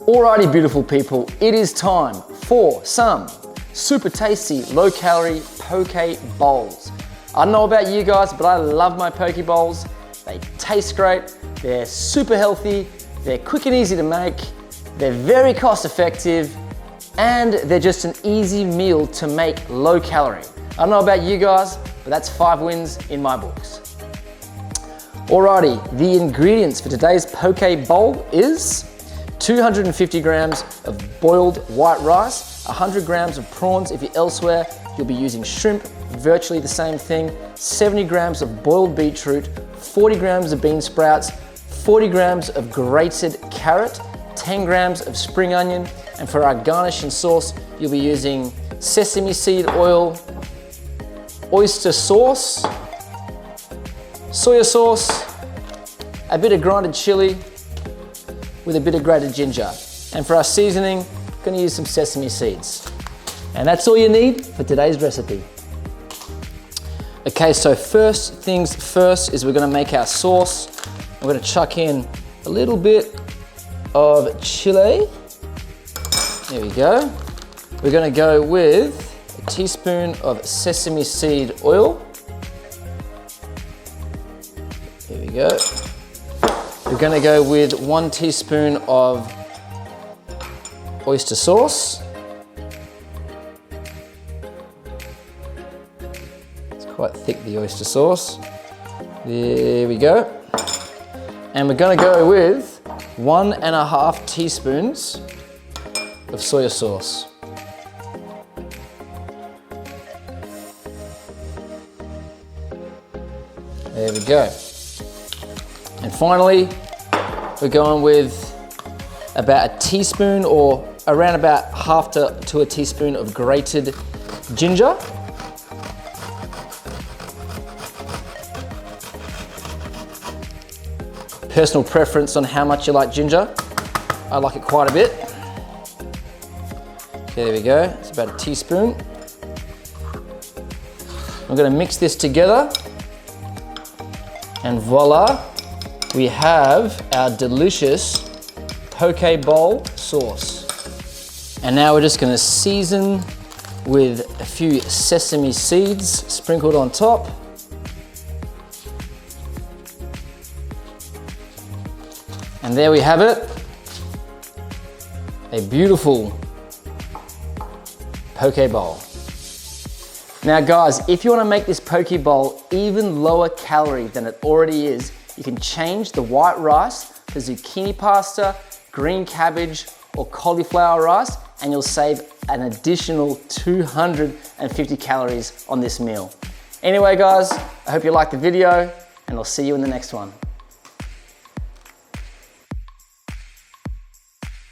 Alrighty, beautiful people, it is time for some super tasty, low-calorie poke bowls. I don't know about you guys, but I love my poke bowls. They taste great, they're super healthy, they're quick and easy to make, they're very cost-effective, and they're just an easy meal to make low-calorie. I don't know about you guys, but that's 5 wins in my books. Alrighty, the ingredients for today's poke bowl is 250 grams of boiled white rice, 100 grams of prawns. If you're elsewhere, you'll be using shrimp, virtually the same thing, 70 grams of boiled beetroot, 40 grams of bean sprouts, 40 grams of grated carrot, 10 grams of spring onion, and for our garnish and sauce, you'll be using sesame seed oil, oyster sauce, soya sauce, a bit of grinded chili, with a bit of grated ginger. And for our seasoning, I'm gonna use some sesame seeds. And that's all you need for today's recipe. Okay, so first things first is we're gonna make our sauce. We're gonna chuck in a little bit of chili. There we go. We're gonna go with a teaspoon of sesame seed oil. Here we go. We're gonna go with 1 teaspoon of oyster sauce. It's quite thick, the oyster sauce. There we go. And we're gonna go with 1.5 teaspoons of soya sauce. There we go. And finally, we're going with about a teaspoon or around about half to a teaspoon of grated ginger. Personal preference on how much you like ginger. I like it quite a bit. Okay, there we go. It's about a teaspoon. I'm gonna mix this together. And voila, we have our delicious poke bowl sauce. And now we're just gonna season with a few sesame seeds sprinkled on top. And there we have it, a beautiful poke bowl. Now guys, if you wanna make this poke bowl even lower calorie than it already is, you can change the white rice for zucchini pasta, green cabbage, or cauliflower rice, and you'll save an additional 250 calories on this meal. Anyway guys, I hope you liked the video, and I'll see you in the next one.